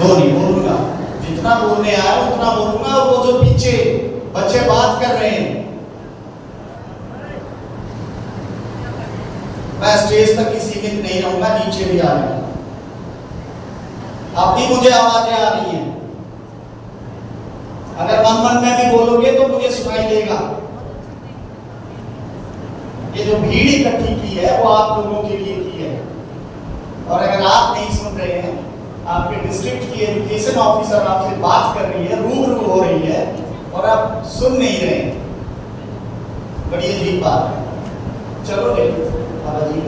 दो नहीं बोलूंगा, जितना बोलने आया उतना बोलूंगा। और वो जो पीछे बच्चे बात कर रहे हैं, मैं स्टेज तक ही सीमित नहीं रहूंगा, नीचे भी आ रहा हूं। अब भी मुझे आवाजें आ रही हैं, अगर मन में भी बोलोगे तो मुझे सुनाई देगा। ये जो भीड़ इकट्ठी की है वो आप लोगों के लिए की है, और अगर आप नहीं सुन रहे हैं, आपके डिस्ट्रिक्ट की एजुकेशन ऑफिसर आपसे बात कर रही है, रूबरू हो रही है, और आप सुन नहीं रहे, बड़ी अजीब बात है। चलो लेकिन अजीब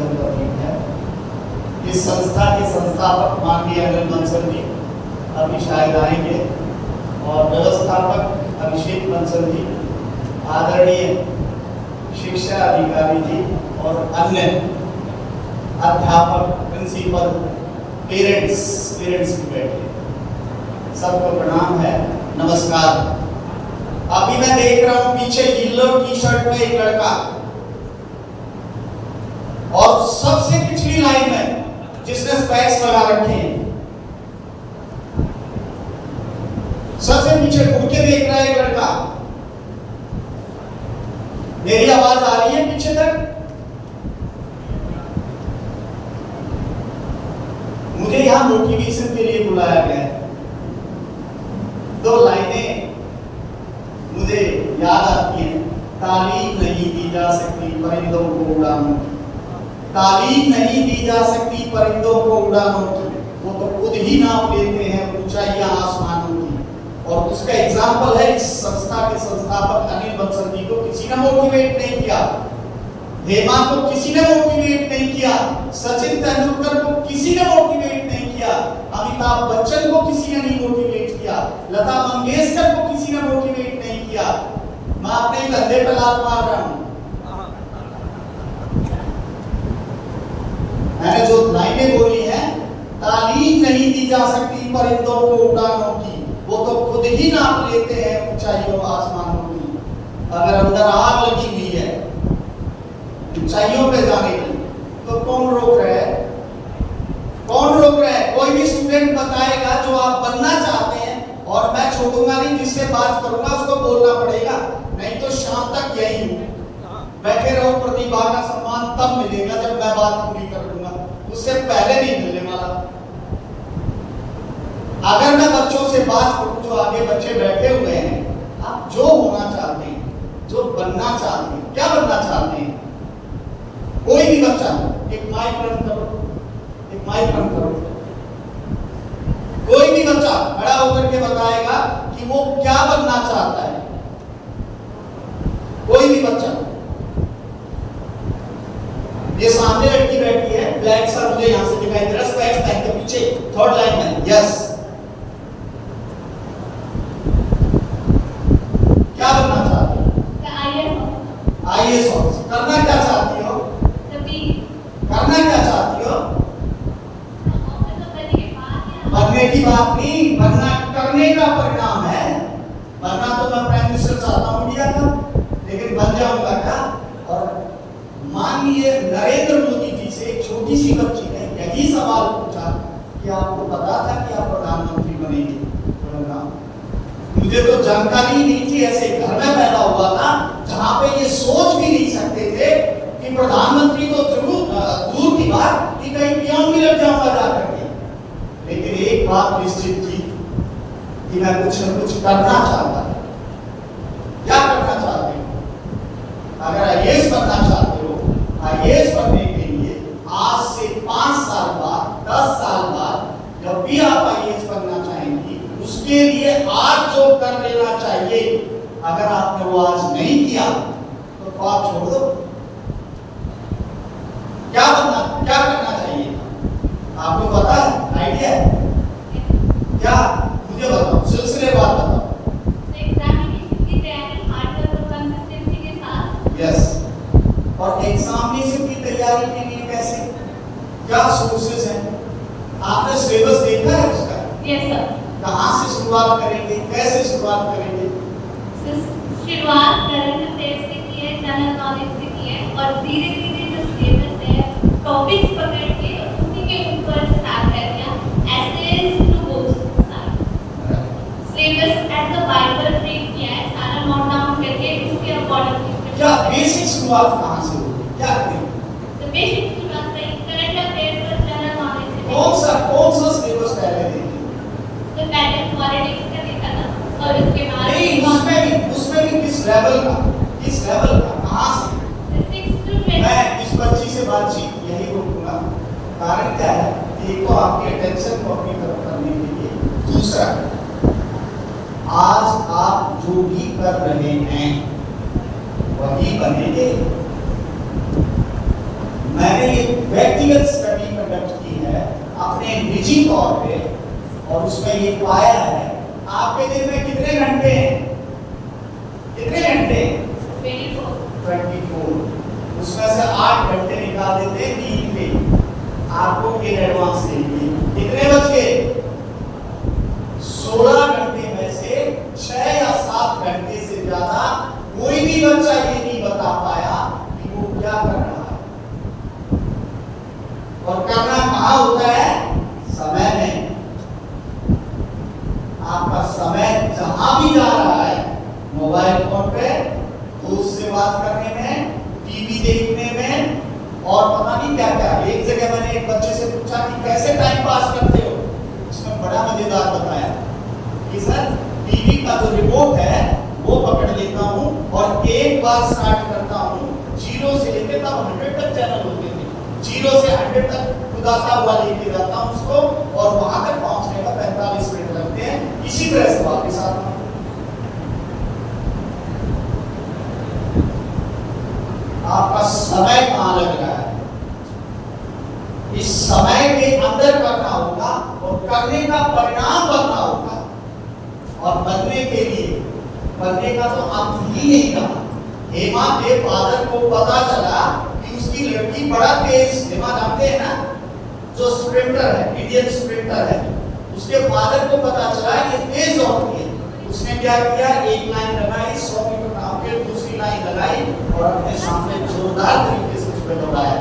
है। इस संस्था के संस्थापक माननीय अनिल बंसल जी अभी शायद आएंगे, और व्यवस्थापक अभिषेक बंसल जी, आदरणीय शिक्षा अधिकारी जी, और अन्य अध्यापक, प्रिंसिपल, पेरेंट्स भी बैठे, सबको प्रणाम है, नमस्कार। अभी मैं देख रहा हूं पीछे येलो टी शर्ट में एक लड़का, और सबसे पिछली लाइन में जिसने स्पेक्स लगा रखे हैं, सबसे पीछे घूम के देख रहा है एक लड़का। मेरी आवाज आ रही है पीछे तक? मुझे यहां मोटिवेशन के लिए बुलाया गया है। दो लाइनें मुझे याद आती हैं। तालीम नहीं दी जा सकती परिंदों को उड़ानों की, तालीम नहीं दी जा सकती परिंदों को उड़ानों की, वो तो खुद ही नाप लेते हैं ऊंचाइयां आसमानों की। और उसका एग्जाम्पल है इस संस्था के संस्थापक अनिल बंसल जी को किसी ने मोटिवेट नहीं किया, हेमा को किसी ने मोटिवेट नहीं किया, सचिन तेंदुलकर को किसी ने मोटिवेट नहीं किया, अमिताभ बच्चन को किसी ने नहीं मोटिवेट किया, लता मंगेशकर को किसी ने मोटिवेट नहीं किया। मैं अपने कंधे पर लात मार रहा हूं। मैंने जो लाइनें बोली हैं, तालीम नहीं दी जा सकती परिंदों को उड़ानों की, वो तो खुद ही नाप लेते हैं ऊंचाइयों आसमानों की। अगर अंदर आग लगी हुई है ऊंचाइयों पे जाने की, तो कौन रोक रहा है? कौन रोक रहा है? कोई भी स्टूडेंट बताएगा जो आप बनना चाहते हैं, और मैं छोड़ूंगा नहीं, जिससे बात करूंगा उसको बोलना पड़ेगा, नहीं तो शाम तक यही बैठे रहो। प्रतिभा का सम्मान तब मिलेगा जब मैं बात पूरी कर दूंगा, उससे पहले नहीं मिलने वाला। अगर मैं बच्चों से बात करूं, जो आगे बच्चे बैठे हुए हैं, आप जो होना चाहते हैं, जो बनना चाहते हैं, क्या बनना चाहते हैं, कोई भी बच्चा एक माइक रन करो, एक माइक रन करो, कोई भी बच्चा खड़ा होकर के बताएगा कि वो क्या बनना चाहता है। कोई भी बच्चा, ये सामने लड़की बैठी है, ब्लैक सा मुझे यहां से दिखाई दे रहा है, स्पेक्स पहन के पीछे थर्ड लाइन में, यस, क्या बनना चाहती हो? IAS officer. करना क्या चाहती हो? करना क्या चाहती हो? बनने की बात नहीं, बनना करने का परिणाम है। बनना तो मैं प्राइम मिनिस्टर चाहता हूं इंडिया का, लेकिन बन जाऊंगा क्या? और माननीय नरेंद्र मोदी जी से एक छोटी सी बच्ची ने यही सवाल पूछा कि आपको पता था कि आप प्रधानमंत्री बनेंगे? मुझे तो जानकारी नहीं थी, ऐसे घर में पैदा हुआ था जहां पे ये सोच भी नहीं सकते थे कि प्रधानमंत्री तो दूर की बात कि कहीं पीएम भी लग जाऊंगा जाकर के। लेकिन एक बात निश्चित थी कि मैं कुछ न कुछ करना चाहता था। क्या करना चाहते हो? अगर आईएएस बनना चाहते हो, आईएएस बनने के लिए आज से 5 साल बाद, 10 साल बाद, जब भी आप आईएएस बनना चाहेंगी, उसके लिए आज जो कर लेना चाहिए, अगर आपने वो आज नहीं किया तो ख्वाब छोड़ दो। क्या करना चाहिए? आपको पता है? आइडिया है क्या? मुझे बताओ, सिलसिलेवार बताओ। एग्जामिनेशन की तैयारी हार्ड वर्क और कंसिस्टेंसी के साथ। यस, और एग्जामिनेशन की तैयारी के लिए कैसे, क्या सोर्सेज हैं? आपने सिलेबस देखा है उसका? Yes sir. कहाँ से शुरुआत करेंगे, कैसे शुरुआत करेंगे? शुरुआत करंट अफेयर्स से की है, जनरल नॉलेज से की है, और धीरे धीरे जो सिलेबस है टॉपिक्स पकड़ के उसी के ऊपर स्टार्ट कर दिया। एसेज टू बुक्स इम्पोर्टेंट चीज क्या बेसिक शुरुआत कहाँ से होगी, क्या करेंगे? तो बेसिक शुरुआत से करंट अफेयर्स और जनरल नॉलेज से कौन सा सिलेबस पहले देंगे? तो पहले पॉलिटिक्स का देखा था और उसके बाद नहीं, उसमें भी किस लेवल का कहाँ से? 6 to 10 मैं इस बच्ची से बातचीत यही रोकूंगा। कारण क्या है? एक तो आपकी अटेंशन को अपनी तरफ करने के लिए, दूसरा आज आप जो भी कर रहे हैं वही बनेंगे। मैंने ये व्यक्तिगत स्टडी कंडक्ट की है अपने निजी तौर पे और उसमें ये पाया है आपके दिन में कितने घंटे हैं? 24। उसमें से 8 घंटे निकाल देते हैं नींद पे, आपको इन एडवांस देंगे। कितने बच गए? 16 घंटे में से 6 या 7 घंटे से ज्यादा कोई भी बच्चा ये नहीं बता पाया कि वो क्या कर रहा है। और करना कहाँ होता है? समय में। आपका समय जहां भी जा रहा है, मोबाइल फोन पे, दोस्त से बात करने में, टीवी देखने में और पता नहीं क्या क्या। एक जगह मैंने एक बच्चे से पूछा कि कैसे टाइम पास करते हो, उसने बड़ा मजेदार बताया कि सर टीवी का जो रिमोट है वो पकड़ लेता हूँ और एक बार स्टार्ट करता हूँ, 0 से लेकर तब 100 तक चैनल होते थे, 0 से 100 तक खुदाता हुआ लेके जाता हूँ उसको और वहां तक पहुंचने का 45 मिनट लगते हैं। इसी तरह से वापस आता हूँ। आपका समय कहां लग रहा है? इस समय के अंदर करना होगा और करने का परिणाम बनना होगा। और बनने के लिए, बनने का तो अंत ही नहीं रहा। हेमा के फादर को पता चला कि उसकी लड़की बड़ा तेज, हेमा जानते हैं ना, जो स्प्रिंटर है, इंडियन स्प्रिंटर है, उसके फादर को पता चला ये तेज दौड़ती है। उसने क्या किया, एक लाइन लगाई, 100 मीटर नाप के दूसरी लाइन लगाई और अपने सामने जोरदार तरीके से उस पर दौड़ाया।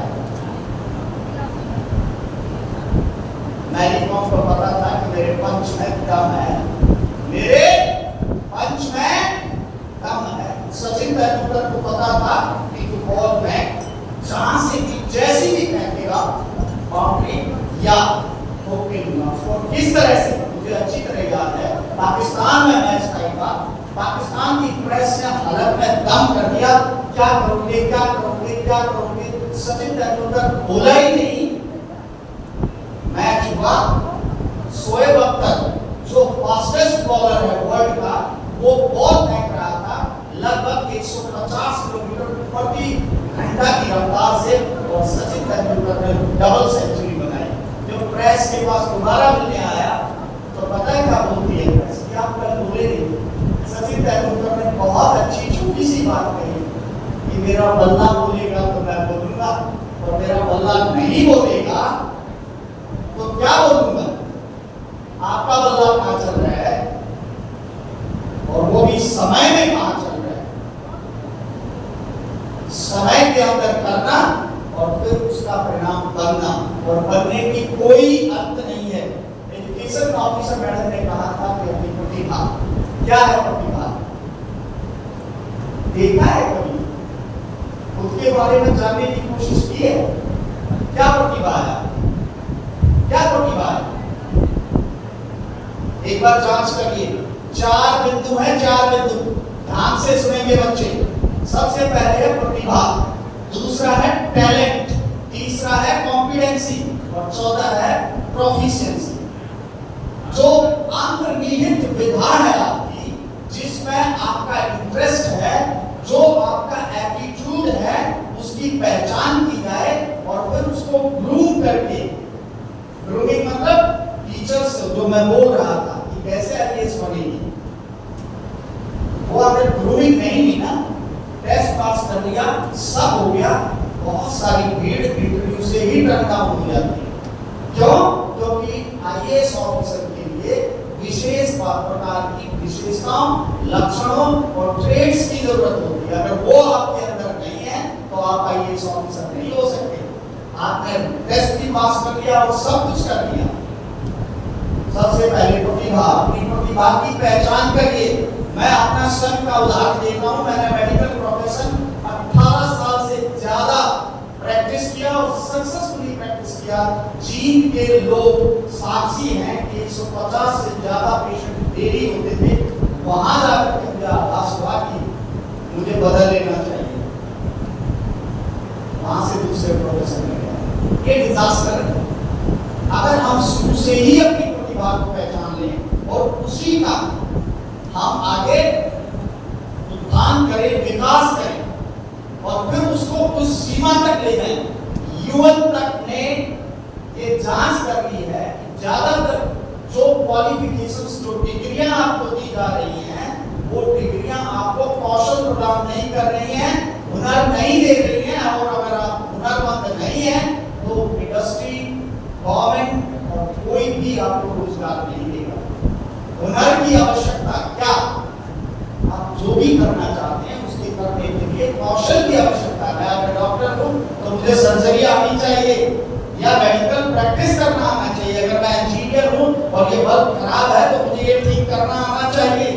मैरीकॉम को पता था कि मेरे पंच में दम है, मेरे पंच में दम है। सचिन तेंदुलकर को पता था कि जो बॉल में जहां से भी जैसी भी फेंकेगा बाउंड्री या होके दूंगा उसको। किस तरह से मुझे अच्छी तरह याद है, पाकिस्तान में मैच टाइम था, पाकिस्तान की प्रेस ने हालत में दम कर दिया, क्या करोगे क्या करोगे क्या करोगे। सचिन तेंदुलकर बोला ही नहीं। मैच हुआ, शोएब अख्तर जो फास्टेस्ट बॉलर है वर्ल्ड का, वो बॉल फेंक रहा था लगभग 150 किलोमीटर प्रति घंटा की रफ्तार से और सचिन तेंदुलकर ने डबल सेंचुरी बनाई। जब प्रेस के पास दोबारा मिलने आया तो पता है क्या बोलती है प्रेस, कि आप कल बोले नहीं। सचिन तेंदुलकर ने बहुत अच्छी छोटी सी बात कही कि मेरा बल्ला बोलेगा तो मैं बोलूंगा और मेरा बल्ला नहीं बोलेगा तो क्या बोलूंगा। आपका बल्ला कहां चल रहा है और वो भी समय में कहां चल रहा है। समय के अंदर करना और फिर उसका परिणाम बनना, और बनने की कोई अंत नहीं है। एजुकेशन ऑफिसर मैडम ने कहा था कि अपनी प्रतिभा क्या है, प्रतिभा देखा है कभी, खुद के बारे में जानने की कोशिश की है, क्या प्रतिभा है, क्या प्रतिभा है। एक बार जांच करिए। 4 बिंदु हैं, 4 बिंदु, ध्यान से सुनेंगे बच्चे। सबसे पहले है प्रतिभा, दूसरा है टैलेंट, तीसरा है कॉम्पिटेंसी और चौथा है प्रोफिशिएंसी। जो अंतर्निहित विधा है आपकी, जिसमें आपका इंटरेस्ट है, जो आपका एप्टीट्यूड है, उसकी पहचान की जाए और फिर उसको ग्रूम करके, ग्रूमिंग मतलब टीचर्स जो मैं बोल रहा था कि कैसे आईएएस बनेगी, वो अगर ग्रूमिंग नहीं हुई ना, टेस्ट पास कर लिया, सब हो गया, बहुत सारी भीड़ इंटरव्यू से ही टर्न डाउन हो जाती है। क्यों? क्योंकि आईएएस ऑफिसर के लिए विशेष प्रकार की विशेषताओं, लक्षणों और ट्रेड्स की जरूरत होती है। अगर वो आपके अंदर नहीं है तो आप आईएएस ऑफिसर नहीं हो सकते। आपने टेस्ट भी पास कर लिया और सब कुछ कर लिया। सबसे पहले प्रतिभा, अपनी प्रतिभा की पहचान करिए। मैं अपना स्वयं का उदाहरण देता हूं। मैंने मेडिकल के लोग साक्षी हैं कि 150 से ज्यादा पेशेंट देरी होते थे, वहां जाकर के मुझे आभास हुआ कि मुझे बदल लेना चाहिए, वहां से दूसरे प्रोफेशन में गया। ये डिजास्टर है। अगर हम शुरू से ही अपनी प्रतिभा को पहचान लें और उसी का हम आगे उत्थान करें, विकास करें और फिर उसको उस सीमा तक ले जाएं। युवन तक ने ये जांच कर ली है कि ज्यादातर जो क्वालिफिकेशंस, जो डिग्रियां आपको दी जा रही हैं, वो डिग्रियां आपको कौशल प्रदान नहीं कर रही हैं, हुनर नहीं दे रही हैं। और अगर आप हुनरमंद नहीं हैं तो इंडस्ट्री, गवर्नमेंट और कोई भी आपको रोजगार नहीं देगा। हुनर की आवश्यकता क्या, आप जो भी करना चाहते हैं उसके करने के लिए कौशल की आवश्यकता है। अगर डॉक्टर हूं तो मुझे सर्जरी आनी चाहिए या मेडिकल प्रैक्टिस करना आना चाहिए। अगर मैं इंजीनियर हूं और ये बल्ब खराब है तो मुझे ये ठीक करना आना चाहिए।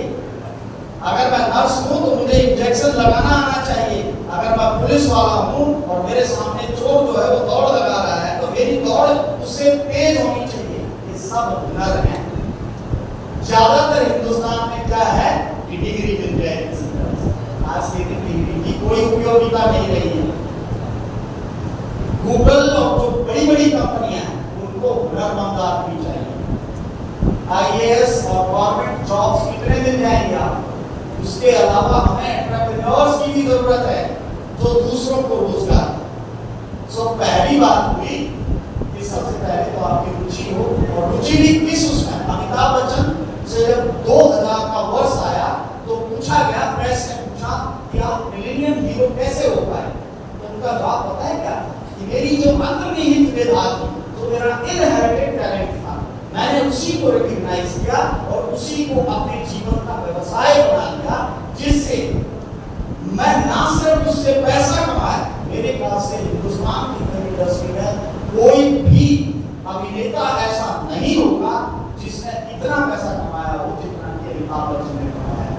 अगर मैं नर्स हूं तो मुझे इंजेक्शन लगाना आना चाहिए। अगर मैं पुलिस वाला हूं और मेरे सामने चोर जो है वो दौड़ लगा रहा है तो मेरी दौड़ उससे तेज होनी चाहिए। ये सब हुनर है। ज्यादातर हिंदुस्तान में क्या है कि डिग्री मिल जाए किसी तरह से। आज के दिन डिग्री की कोई उपयोगिता नहीं रही है। गूगल और जो बड़ी बड़ी कंपनियां हैं उनको हुनरमंद आदमी चाहिए। आईएएस और गवर्नमेंट जॉब्स कितने मिल जाएंगे आप? उसके अलावा हमें एंटरप्रेन्योर्स की भी जरूरत है जो दूसरों को रोजगार। सो पहली बात हुई कि सबसे पहले तो आपकी रुचि हो, और रुचि भी किस उसमें। अमिताभ बच्चन से जब 2000 का वर्ष आया तो पूछा गया, प्रेस ने पूछा कि आप मिलेनियम हीरो कैसे हो पाए, तो उनका जवाब पता है क्या, कि मेरी जो अंतर्निहित विधा थी, जो मेरा इनहेरिटेड टैलेंट था, मैंने उसी को रिकॉग्नाइज किया और उसी को अपने जीवन का व्यवसाय बना लिया, जिससे मैं ना सिर्फ उससे पैसा कमाया, मेरे ख्याल से हिंदुस्तान की फिल्म इंडस्ट्री में कोई भी अभिनेता ऐसा नहीं होगा जिसने इतना पैसा कमाया हो जितना कि अमिताभ बच्चन ने कमाया।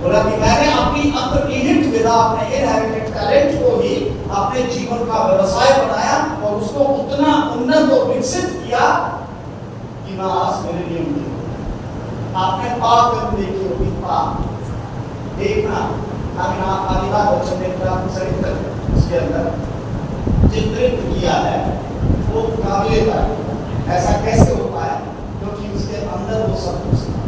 बोला कि मैंने अपनी अंतर्निहित विधा, अपने इनहेरिटेड टैलेंट को ही अपने जीवन का व्यवसाय बनाया और उसको उतना उन्नत और विकसित किया कि मैं आज मेरे लिए उन्नत। आपने पाप फिल्म देखी होगी, पाप देखना, अमिताभ बच्चन ने अपना चरित्र उसके अंदर चित्रित किया है, वो काबिले तारीफ। ऐसा कैसे हो पाया? क्योंकि उसके अंदर वो सब कुछ था,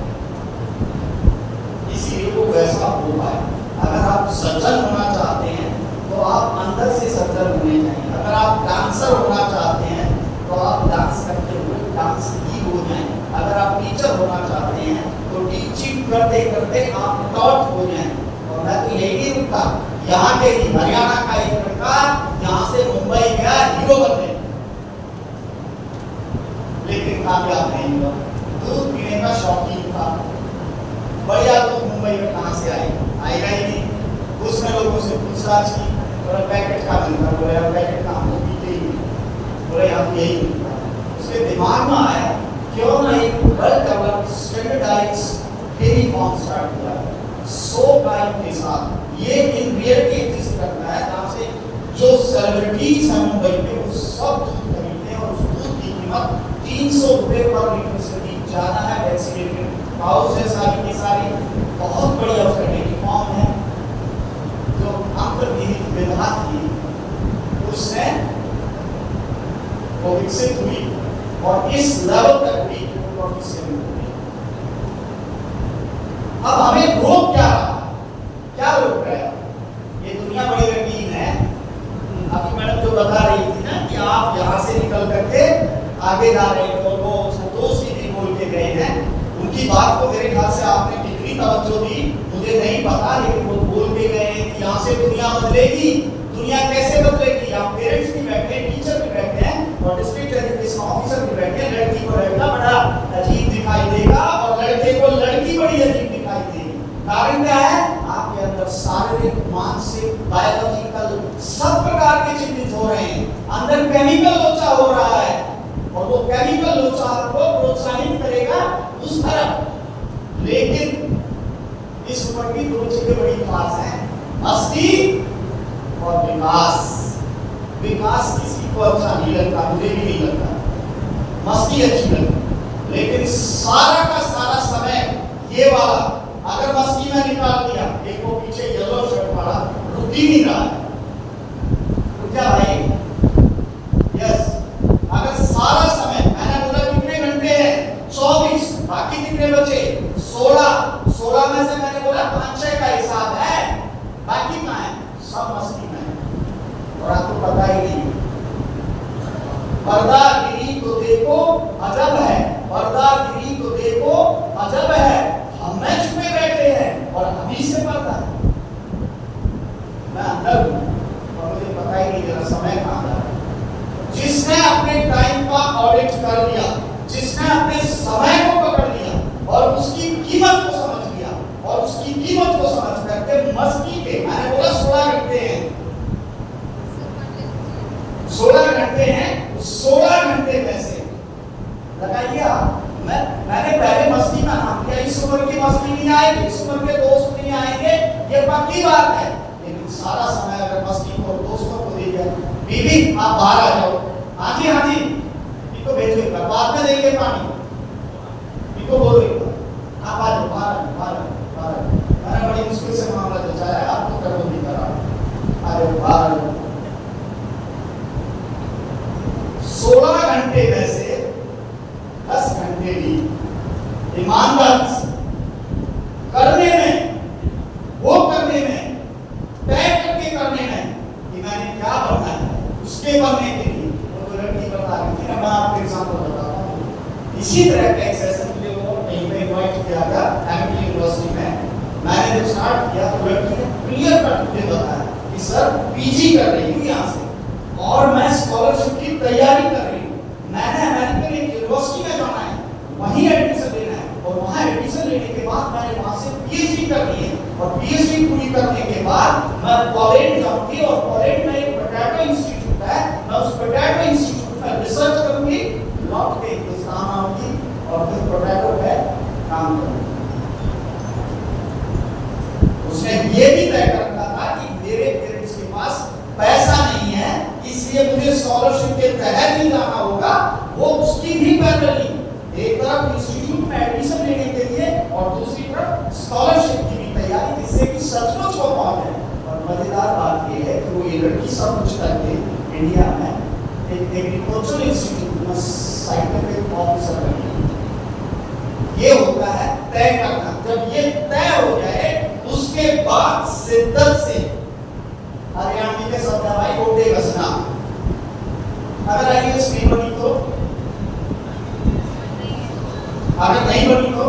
इसीलिए वो वैसा हो पाया। अगर आप सज्जन होना चाहते हैं तो आप अंदर से सज्जन होने चाहिए। अगर आप डांसर होना चाहते हैं तो आप डांस करते हुए डांस ही हो जाएं। अगर आप टीचर होना चाहते हैं तो टीचिंग करते करते आप टॉट हो जाएं। और मैं तो यही नहीं रुकता, यहाँ के ही हरियाणा का एक लड़का यहाँ से मुंबई गया हीरो बनने, लेकिन कामयाब नहीं हुआ। दूध पीने का शौकीन था, बढ़िया दूध मुंबई में कहाँ से आएगा ही नहीं। उसने लोगों से पूछताछ की, बोला पैकेट का बनता, बोले पैकेट का हम पीते ही नहीं, बोले हम यही मिलता। उसके दिमाग में आया क्यों ना एक well developed standardised dairy farm start किया, 100 गायों के साथ। ये इन रियलिटी एग्जिस्ट करता है, जहाँ से जो सेलिब्रिटीज हैं मुंबई में वो सब दूध खरीदते हैं और उस दूध की कीमत 300 रुपए पर लीटर से भी ज्यादा है। वैक्सीनेटेड काउस है सारी की सारी, बहुत बढ़िया उसका डेयरी फार्म है। जो अंतर्निहित विधा थी उसने वो विकसित हुई और इस लेवल तक हुई कि वो प्रोफेशनल हो गई। अब हमें रोक क्या रहा? क्या रोक रहा है? ये दुनिया बड़ी रंगीन है। अभी मैडम जो बता रही थी ना कि आप यहाँ से निकल करके आगे जा रहे हैं, और वो संतोष जी भी बोल के गए हैं, उनकी बात को मेरे ख्याल से आपने कितनी तवज्जो दी मुझे नहीं पता, लेकिन वो बोल के गए हैं कि यहाँ से दुनिया बदलेगी। दुनिया कैसे बदलेगी? आप पेरेंट्स भी बैठे हैं, टीचर भी बैठे हैं और डिस्ट्रिक्ट एजुकेशन ऑफिसर भी बैठे हैं। लड़की को लड़का बड़ा अजीब दिखाई देगा और लड़के को लड़की बड़ी अजीब दिखाई देगी। कारण क्या है? आपके अंदर शारीरिक, मानसिक, बायोलॉजिकल सब प्रकार के चेंजेस हो रहे हैं। अंदर केमिकल लोचा हो रहा है और वो केमिकल लोचा को प्रोत्साहित करेगा उस तरफ। लेकिन इस उम्र की दो चीजें बड़ी खास हैं, मस्ती और विकास। विकास किसी को अच्छा नहीं लगता, मुझे भी नहीं लगता, मस्ती अच्छी लगती, लेकिन सारा का सारा समय ये वाला अगर मस्ती में निकाल दिया, एक वो पीछे येलो शर्ट वाला रुक ही नहीं रहा है, रुक जा भाई। यस, अगर सारा समय मैंने बोला कितने घंटे हैं 24, बाकी कितने बचे 16 में से मैंने बोला 5-6 का हिसाब है, बाकी कहाँ है, सब मस्ती में है और आपको पता ही नहीं। पर्दागिरी तो देखो अजब है, पर्दागिरी तो देखो अजब है, हम में छुपे बैठे हैं और अभी से पर्दा है। मैं अंदर हूं और मुझे पता ही नहीं मेरा समय कहां जा रहा है। जिसने अपने टाइम का ऑडिट कर लिया, जिसने अपने समय को पकड़ लिया और उसकी कीमत को समझ लिया और उसकी कीमत को समझ करके मस्ती के, मैंने बोला 16 घंटे हैं, 16 घंटे हैं, 16 घंटे में से लगाइए मैंने पहले मस्ती में नाम किया, इस उम्र की मस्ती नहीं आएगी, इस उम्र के दोस्त नहीं आएंगे, ये पक्की बात है, लेकिन सारा समय अगर मस्ती को दोस्तों को दे दिया, बीबी आप बाहर आ जाओ, हाँ जी इनको भेजो, एक बार बाद में देंगे पानी, इनको बोलो एक बार आप आ जाओ, बाहर मैंने बड़ी मुश्किल से मामला जचाया, आपको कर नहीं करा, आ जाओ बाहर आ जाओ। 16 घंटे में से 10 घंटे भी ईमानदार करने में, वो करने में, तय करके करने में कि मैंने क्या बनना है, उसके बनने के लिए वो तो लड़की बता रही थी ना, मैं आपको एग्जाम्पल बताता हूँ। इसी तरह का एक सेशन के लिए वो कहीं पे इन्वाइट किया गया एमटी यूनिवर्सिटी में, मैंने जब स्टार्ट किया तो लड़की ने क्लियर कट मुझे बताया कि सर पीजी कर रही हूँ यहाँ से और मैं स्कॉलरशिप की तैयारी कर रही हूँ, मैंने अमेरिकन यूनिवर्सिटी में जाना है, वहीं एडमिशन लेना है और वहाँ एडमिशन लेने के बाद मैंने वहाँ से पीएचडी करनी है और पीएचडी पूरी करने के बाद मैं पोलैंड जाऊंगी और पोलैंड में एक पोटैटो इंस्टीट्यूट है, मैं उस पोटैटो इंस्टीट्यूट में रिसर्च करूंगी, लौट के हिंदुस्तान आऊंगी और फिर पोटैटो पे काम करूंगी। उसने ये भी तय कर रखा था कि मेरे पेरेंट्स के पास पैसा नहीं है, इसलिए मुझे स्कॉलरशिप के तहत ही जाना होगा, वो उसकी भी पैरवी, एक तरफ इंस्टीट्यूट में एडमिशन लेने के लिए और दूसरी तरफ स्कॉलरशिप की भी तैयारी, जिससे कि सचमुच वो पहुंच है। और मजेदार बात ये है कि वो ये लड़की सब कुछ करके इंडिया में एक एग्रीकल्चरल इंस्टीट्यूट में साइंटिफिक ऑफिसर बनी। ये होता है तय करना, जब ये तय हो जाए उसके बाद शिद्दत से, हरियाणवी के शब्द भाई गोटे घसना, अगर आईएएस नहीं बनी तो, अगर नहीं बनी तो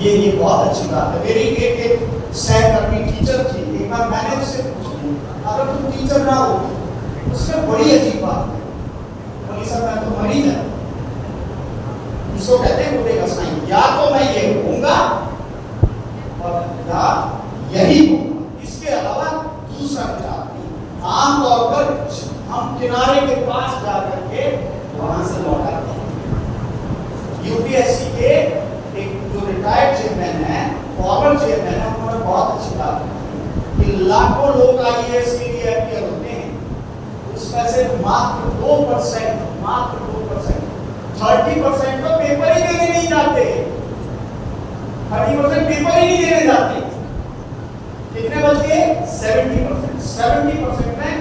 ये बहुत अच्छी बात है। मेरी एक सहकर्मी टीचर थी, एक बार मैंने उससे पूछा अगर तुम टीचर ना हो, उसने बड़ी अजीब बात है, बोली सर मैं तो मरीज है, इसको कहते हैं गोटे घसना, या तो मैं ये होऊंगा और या यही होगा, इसके अलावा दूसरा विचार नहीं। आमतौर पर हम किनारे के पास जाकर के वहां से लौट आते हैं। यूपीएससी के एक जो रिटायर्ड चेयरमैन है, फॉर्मर चेयरमैन है, उन्होंने बहुत अच्छी बात की कि लाखों लोग आईएएस के लिए अपियर होते हैं, उसमें से मात्र 2%, मात्र 2%, 30% तो पेपर ही देने नहीं जाते, 30% पेपर ही नहीं देने जाते। कितने बच गए? 70%। 70% में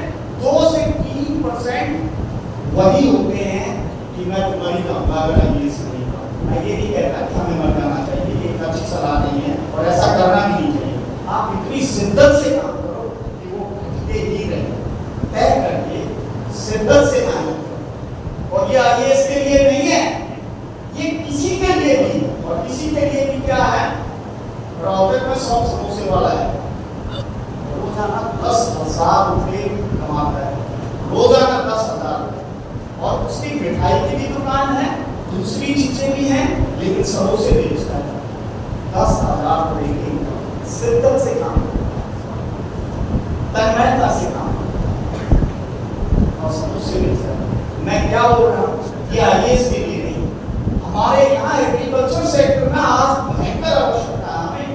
2 से 3% वही होते हैं कि मैं तुम्हारी जाऊंगा अगर ये नहीं करूंगा। मैं ये नहीं कहता कि हमें मर जाना चाहिए, ये एक अच्छी सलाह नहीं है और ऐसा करना भी नहीं चाहिए। आप इतनी शिद्दत से काम करो कि वो घटते ही रहे, तय करके शिद्दत से काम करो। और ये आईएएस के लिए नहीं है, ये किसी के लिए भी, और किसी के लिए भी क्या है, रोहतक में 100 समोसे वाला है, रोजाना 10,000 रुपये कमाता है, रोजाना 10,000, और उसकी मिठाई की भी दुकान है, दूसरी चीजें भी हैं, लेकिन समोसे बेचता है। 10,000 रुपये की शिद्दत से काम, तन्मयता से काम, और समोसे बेचता है। मैं क्या बोल रहा हूँ, ये आईएएस के लिए नहीं, हमारे यहाँ एग्रीकल्चर सेक्टर में आज भयंकर आवश्यकता है हमें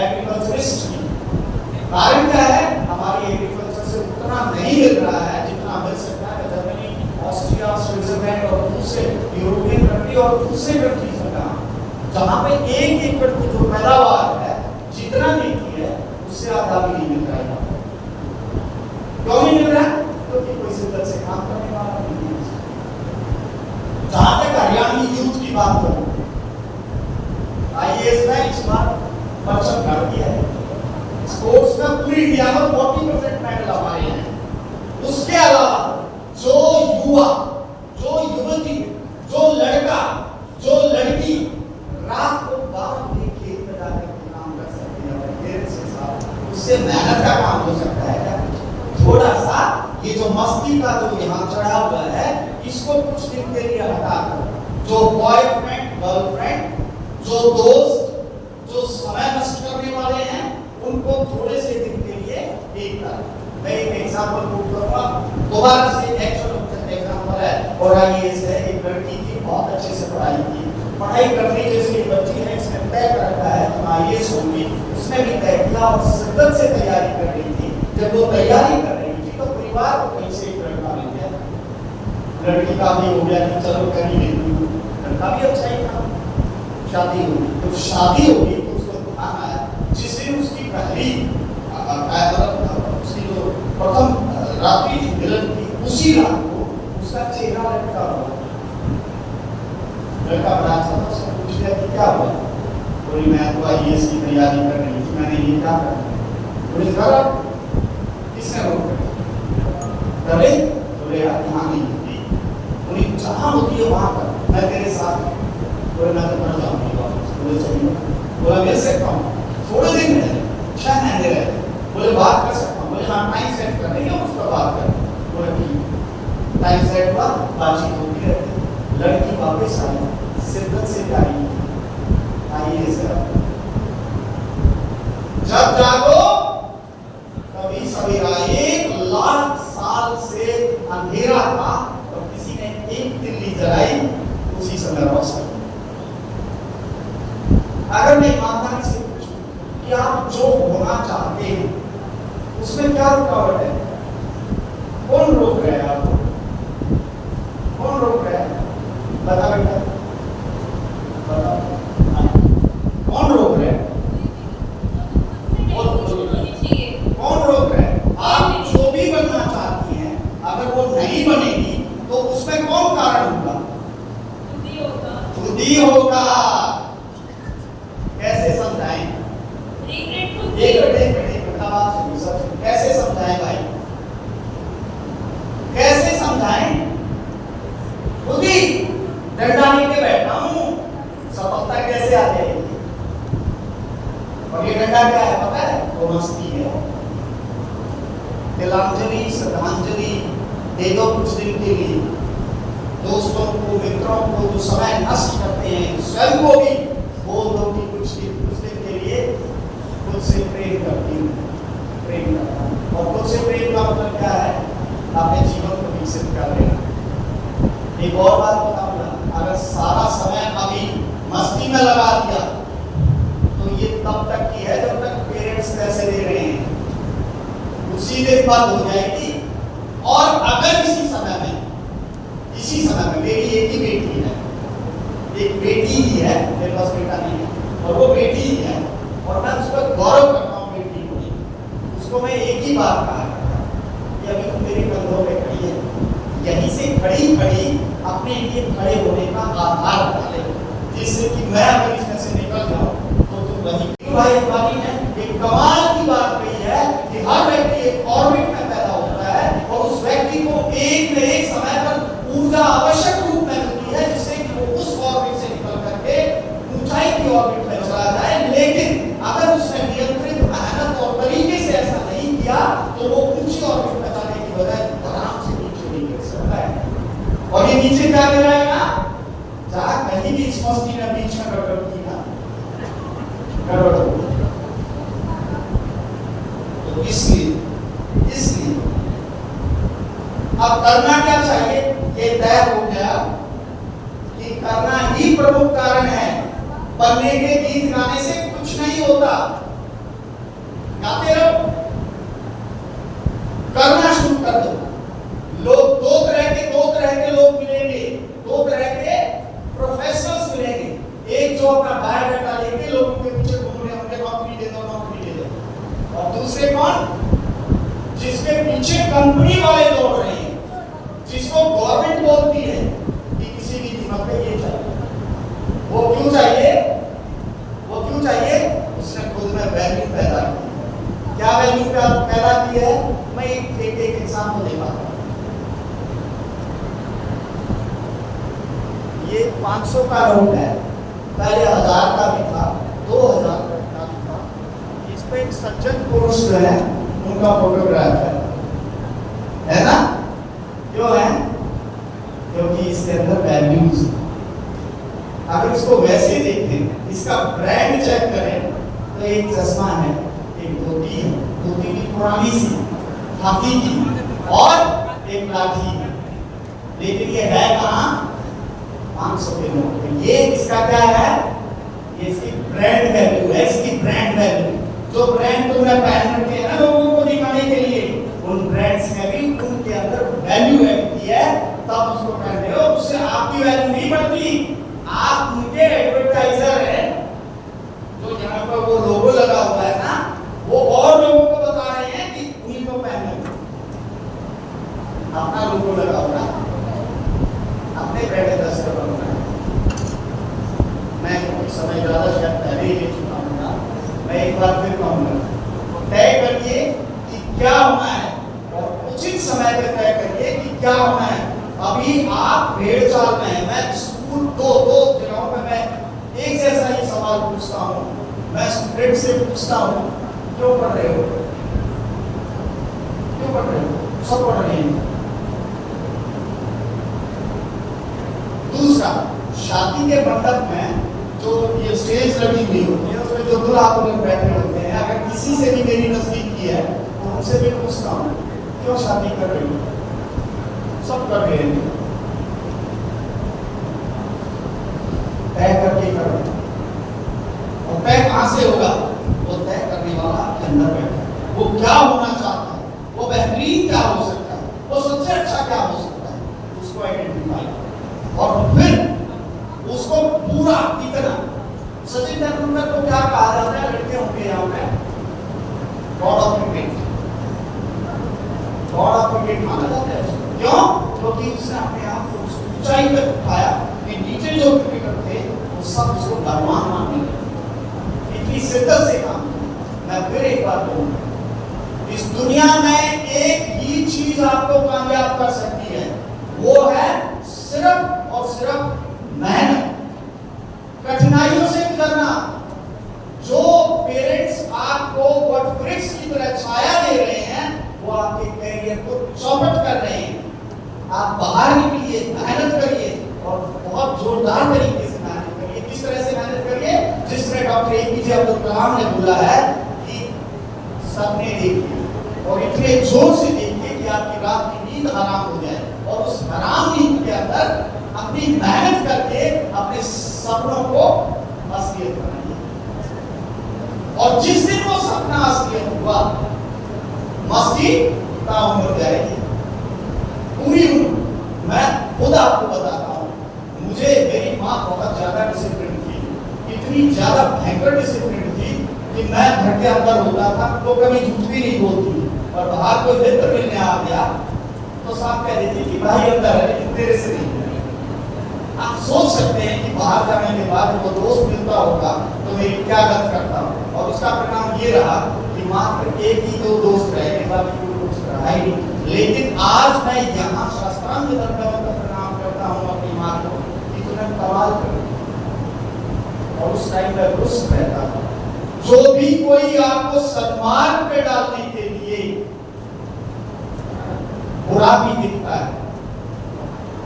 एग्रीकल्चरिस्ट की। कारण क्या है, हमारी एग्रीकल्चर से उतना नहीं मिल रहा है जितना मिल सकता है। जहां पे 1 एकड़ की जो पैदावार है, जितना मिलती है उससे आधा भी नहीं मिल रहा है। क्यों नहीं मिल रहा है? क्योंकि कोई शिद्दत से काम करने वाला नहीं है। जहां तक हरियाणवी यूथ की बात करूं, IAS में इस बार परचम कर दिया है। स्पोर्ट्स में पूरी इंडिया में 40% मेडल हमारे हैं। उसके अलावा जो युवा, जो युवती, जो लड़का, जो लड़की रात को 12 बजे खेत में जाकर के काम कर सकते हैं, देर से साथ उससे मेहनत का काम हो सकता है क्या? थोड़ा सा ये जो मस्ती का जो यहाँ चढ़ा हुआ है, इसको कुछ दिन के लिए हटा कर जो बॉयफ्रेंड गर्लफ्रेंड, जो दोस्त, जो समय नष्ट करने वाले हैं, उनको थोड़े से दिन के लिए एक कर। मैं एक एग्जांपल कोट करूंगा, दोबारा से एग्जांपल है। और IAS है, एक लड़की थी, बहुत अच्छे से पढ़ाई की, पढ़ाई करने जैसी बच्ची है, इसने तय कर रखा है कि IAS होगी। उसने भी तय किया और शिद्दत से तैयारी कर रही थी। जब वो तैयारी कर रही थी तो परिवार को कहीं से एक लड़का मिल गया, लड़की का भी हो गया कि चलो कर ही लेती हूँ, लड़का भी अच्छा ही था, शादी होगी। तो शादी होगी तो उसको दिखाना है, जिस दिन उसकी पहली उसकी जो प्रथम रात्रि थी मिलन की, उसी रात को उसका चेहरा लटका हुआ। लड़का बड़ा अच्छा था, उसने पूछ लिया कि क्या हुआ? बोली मैं तो IAS की तैयारी कर रही थी, मैंने ये क्या करना? बोले करा, किसने रोक करे? बोले यार यहाँ नहीं होती, बोली जहाँ होती है वहाँ कर, मैं तेरे साथ। बोले मैं तो मर जाऊंगी वापस। बोले चलिए। बोला मिल सकता हूँ, थोड़े दिन रहे, 6 महीने रहे। बोले बात कर सकता हूँ? बोले हाँ, टाइम सेट कर रही है, उसका बात कर। बोले ठीक, टाइम सेट हुआ, बातचीत होती रहती। लड़की वापस आई, शिद्दत से तैयारी IAS है। जब जागो कभी सवेरा, 1 लाख साल से अंधेरा था और किसी ने एक तिल्ली जलाई, उसी समय रोशनी। अगर मैं ईमानदारी से पूछूं कि आप जो होना चाहते हैं उसमें क्या रुकावट है? कौन रोक रहा है आपको? कौन रोक रहा है? बता बेटा, बता। कौन रोक रहा है? कौन रोक रहा है? आप जो भी बनना चाहती हैं, अगर वो नहीं बनेगी तो उसमें कौन कारण होगा? खुद ही होगा। कैसे समझाएं? एक बात सुनिए सर, कैसे समझाएं भाई? कैसे समझाएं? खुद ही डंडा लेके बैठा हूं, सफलता कैसे आ जाएगी? और ये डंडा क्या है पता है? वो मस्ती है। तिलांजलि, श्रद्धांजलि दे दो कुछ दिन के लिए दोस्तों को, मित्रों को जो समय नष्ट करते हैं, स्वयं को भी बोल दो कि कुछ दिन के लिए खुद से प्रेम करती हूँ, प्रेम करता हूँ। और खुद से प्रेम का मतलब क्या है? अपने जीवन को विकसित कर लेना। एक और बात बताऊंगा, अगर सारा समय अभी मस्ती में लगा दिया तो ये तब तक की है जब तक पेरेंट्स पैसे दे रहे हैं, उसी दिन बंद हो जाएगी। और अगर इसी समय में मेरी एक ही बेटी है, एक बेटी ही है, मेरे पास बेटा नहीं है, और वो बेटी ही है, और मैं उस पर गौरव करता हूँ बेटी को। उसको मैं एक ही बात कहा कि अभी तुम मेरे कंधों पे खड़ी है, यहीं से खड़ी खड़ी अपने लिए खड़े होने का आधार डाले, जिससे कि मैं अगर इसमें से निकल जाऊं तो तुम वही। भाई अंबानी ने एक कमाल की बात कही है कि हर व्यक्ति एक ऑर्बिट में पैदा होता है और उस व्यक्ति को एक न एक समय पर ऊर्जा आवश्यक रूप में मिलती है, जिससे कि वो उस ऑर्बिट से निकल करके ऊंचाई की ऑर्बिट में चला जाए। लेकिन अगर उसने नियंत्रित मेहनत और तरीके से ऐसा नहीं किया तो वो ऊंची ऑर्बिट में जाने की बजाय आराम से नीचे नहीं गिर सकता है। और ये नीचे क्या गिराएगा? जहां कहीं भी इस मस्ती में बीच में गड़बड़ की ना, गड़बड़ होगी। तो इसलिए अब करना क्या चाहिए? ये तय हो गया कि करना ही प्रमुख कारण है। बनने के गीत गाने से कुछ नहीं होता, गाते रहो, करना शुरू कर दो। लोग दो तरह के लोग मिलेंगे, दो तरह के प्रोफेशनल्स मिलेंगे। एक जो अपना बायोडाटा लेके लोगों के पीछे घूम रहे होंगे, नौकरी दे दो, नौकरी दे दो। और दूसरे कौन? जिसके पीछे कंपनी वाले दौड़ रहे हैं, जिसको गवर्नमेंट बोलती है कि किसी भी कीमत पे ये चाहिए। वो क्यों चाहिए? वो क्यों चाहिए? उसने खुद में वैल्यू पैदा की। क्या वैल्यू पैदा की है? मैं एक एग्जाम्पल देता हूं। ये 500 का नोट है, पहले 1000 का भी था, 2000 का भी था। इस पे एक सज्जन पुरुष जो है उनका फोटोग्राफ है ना? क्यों है? क्योंकि इसके अंदर वैल्यूज। अगर इसको वैसे देखें, इसका ब्रांड चेक करें, तो एक चश्मा है, एक धोती है, धोती की पुरानी सी हाथी की, और एक लाठी है। लेकिन ये है कहाँ? 500 के नोट। ये इसका क्या है? ये इसकी ब्रांड वैल्यू है, इसकी ब्रांड वैल्यू। जो ब्रांड तुमने पहन रखे हैं ना लोगों को दिखाने के लिए, उन ब्रांड्स में भी उनके अंदर वैल्यू है की है, तब उसको पहन रहे हो। उससे आपकी वैल्यू नहीं बढ़ती। आप उनके एडवर्टाइजर हैं। जो यहाँ पर वो लोगो लगा हुआ है ना, वो और लोगों को बता रहे हैं कि उन्हीं को पहनना है। अपना लोगो लगा हुआ है, अपने ब्रांड एम्बेसडर बनना है। मैं कुछ समय ज्यादा शायद पहले ही ले चुका हूँ, मैं एक बार फिर कहूँगा, तय करिए कि क्या होना है और उचित समय पे तय करिए कि क्या होना है। अभी आप भेड़ चाल में हैं। मैं स्कूल दो जगहों पे मैं एक जैसा ही सवाल पूछता हूँ। मैं स्टूडेंट से पूछता हूँ, क्यों पढ़ रहे हो? क्यों पढ़ रहे हो? सब पढ़ रहे हैं। दूसरा, शादी के मंडप में जो ये स्टेज लगी हुई होती है, उसमें जो दूल्हा दुल्हन बैठे होते हैं, अगर किसी से भी मेरी नजदीकी है तो उनसे भी पूछता हूँ, क्यों शादी कर रही हो? सब कर रहे हैं। तय करके करो। और तय कहां से होगा? वो तय करने वाला आपके अंदर बैठा है। वो क्या होना चाहता है, वो बेहतरीन क्या हो सकता है, वो सबसे अच्छा क्या हो सकता है, उसको आइडेंटिफाई और फिर उसको पूरा इतना। सचिन तेंदुलकर को क्या कहा जाता है? लड़के होंगे यहाँ पे God of cricket, God of cricket माना जाता है उसको। क्यों? क्योंकि उसने अपने आप को ऊंचाई तक उठाया कि नीचे जो क्रिकेटर थे वो सब उसको भगवान मानने लगे। इतनी शिद्दत से काम किया। मैं फिर एक बार कहूँगा, इस दुनिया में एक ही चीज आपको कामयाब कर सकती है, वो है सिर्फ और सिर्फ मेहनत, कठिनाइयों से गुजरना। जो पेरेंट्स आपको वटवृक्ष की तरह छाया दे रहे हैं, वो आपके कैरियर को चौपट कर रहे हैं। आप बाहर निकलिए, मेहनत करिए और बहुत जोरदार तरीके से मेहनत करिए। किस तरह से मेहनत करिए? जिस तरह डॉक्टर एपीजे अब्दुल कलाम ने बोला है कि सपने देखिए और इतने जोर से देखिए कि आपकी रात की नींद हराम हो जाए, और उस हराम नींद के अंदर अपनी मेहनत करके अपने सपनों को असलियत बनाइए। और जिस दिन वो सपना असलियत हुआ, मस्ती ताउम्र जाएगी, पूरी उम्र। मैं खुद आपको बताता हूँ, मुझे मेरी माँ बहुत ज्यादा डिसिप्लिन थी, इतनी ज्यादा भयंकर डिसिप्लिन थी कि मैं घर के अंदर होता था तो कभी झूठ भी नहीं बोलती, और बाहर कोई मित्र मिलने आ गया तो साफ कह देती कि भाई अंदर है लेकिन तेरे से नहीं। आप सोच सकते हैं कि बाहर जाने के बाद वो दोस्त मिलता होगा तो मेरी क्या गत करता, और उसका परिणाम ये रहा कि मात्र एक ही दो दोस्त रहे, बाकी कोई कुछ रहा ही नहीं। लेकिन आज मैं यहाँ शास्त्रांग धर्म का प्रणाम करता हूँ अपनी माँ को कि तुमने कमाल कर, और उस टाइम में रुष्ट रहता था। जो भी कोई आपको सन्मार्ग पे डालने के लिए बुरा भी दिखता है,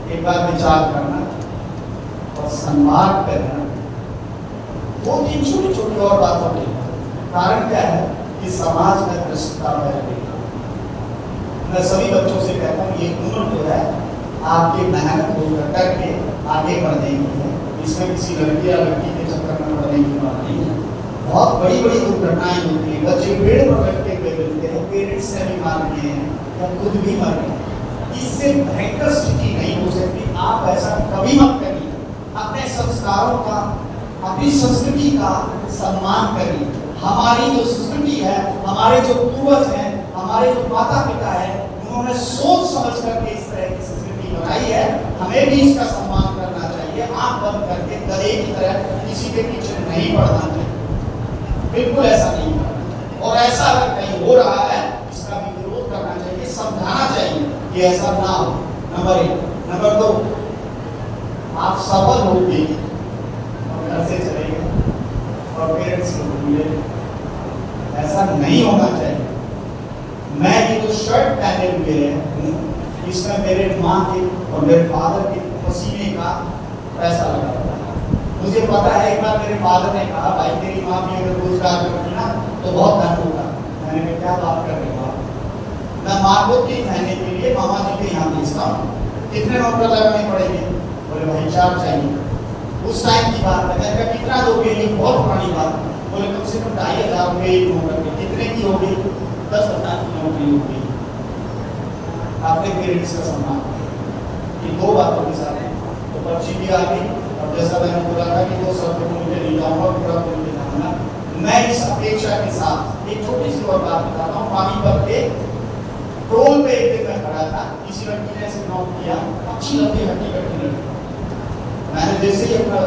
एक बार विचार करना और सन्मार्ग पे रहना। दो तीन छोटी छोटी और बातों के कारण क्या है कि समाज में भ्रष्टता फैल गई। मैं सभी बच्चों से कहता हूँ, ये उम्र जो है आपकी मेहनत करके आगे बढ़ने की है, इसमें किसी लड़की या लड़की के चक्कर में बढ़ने की बात नहीं है। बहुत बड़ी बड़ी दुर्घटनाएं होती है, बच्चे पेड़ पर लटके हुए मिलते हैं, पेरेंट्स से भी मार रहे हैं या खुद भी मर रहे हैं। इससे भयंकर स्थिति नहीं हो सकती। आप ऐसा कभी मत करिए। अपने संस्कारों का अपनी संस्कृति का सम्मान करिए। हमारी जो संस्कृति है, हमारे जो पूर्वज हैं, हमारे जो माता पिता है, उन्होंने सोच समझ करके इस तरह की संस्कृति बनाई है। हमें भी इसका सम्मान करना चाहिए। आंख बंद करके गधे की तरह किसी के पीछे नहीं पड़ना चाहिए, बिल्कुल ऐसा नहीं करना। और ऐसा अगर कहीं हो रहा है, इसका भी विरोध करना चाहिए, समझाना चाहिए कि ऐसा ना हो। नंबर 1। नंबर 2, आप सफल होंगे और घर से चले गए और पेरेंट्स को भूले, ऐसा नहीं होना चाहिए। मैं ये जो शर्ट पहने हुए हूँ, इसमें मेरे माँ के और मेरे फादर के पसीने का पैसा लगा हुआ है। मुझे पता है, एक बार मेरे फादर ने कहा, भाई तेरी माँ भी अगर रोजगार करती ना तो बहुत धन होगा। मैंने कहा क्या बात कर रहे हो आप? मैं माँ को 3 महीने के लिए मामा जी के यहाँ भेजता हूँ, कितने नौकर लगाने पड़ेंगे? बोले भाई 4 चाहिए। उस टाइम की बात है। मैंने कहा कितना दोगे? ये बहुत पुरानी बात। बोले कम से कम 2500 रुपये एक नौकर के। कितने की होगी? 10,000 की नौकरी होगी। आपके पेरेंट्स का सम्मान, ये 2 बातों के साथ है। तो पर्ची भी आ गई, और जैसा मैंने बोला था कि 2 शब्द को मुझे नहीं जाऊँगा, पूरा मुझे जाऊँगा। मैं इस अपेक्षा के साथ एक छोटी सी और बात बताता हूँ। पानीपत के टोल पे एक दिन मैं खड़ा था, किसी लड़की ने ऐसे नॉक किया, अच्छी लड़की, हट्टी कट्टी लड़की। मैंने जैसे ही अपना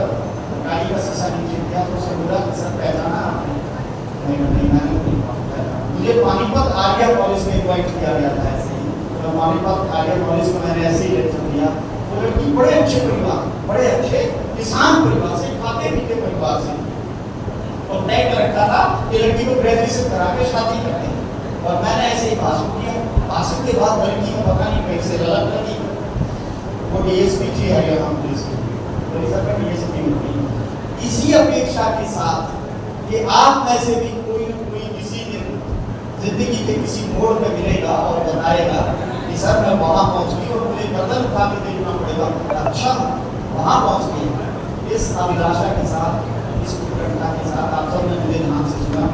गाड़ी का शीशा नीचे किया तो उससे बोला कि सर पहचाना आपने? नहीं, मैंने नहीं पहचाना। मुझे पानीपत आर्या कॉलेज में इन्वाइट किया गया था ऐसे ही। तो पानीपत आर्या कॉलेज में मैंने ऐसे ही लेक्चर दिया। वो लड़की बड़े अच्छे परिवार, बड़े अच्छे किसान परिवार से, खाते पीते परिवार से, और तय कर रखा था कि लड़की को ग्रेजुएशन करा के शादी करनी। और मैंने ऐसे ही भाषण दिया। भाषण के बाद लड़की को पता नहीं कहीं से ललक लगी, वो डीएसपी थी हरियाणा पुलिस की, तो सर का डीएसपी होती। इसी अपेक्षा के साथ कि आप में से भी कोई न कोई किसी दिन जिंदगी के किसी मोड़ पे मिलेगा और बताएगा कि सर मैं वहाँ पहुँच गई और मुझे गर्दन उठा के देखना पड़ेगा, अच्छा वहाँ पहुँच गई। इस अभिलाषा के साथ, इस उत्कंठा के साथ आप सब ने मुझे ध्यान से सुना।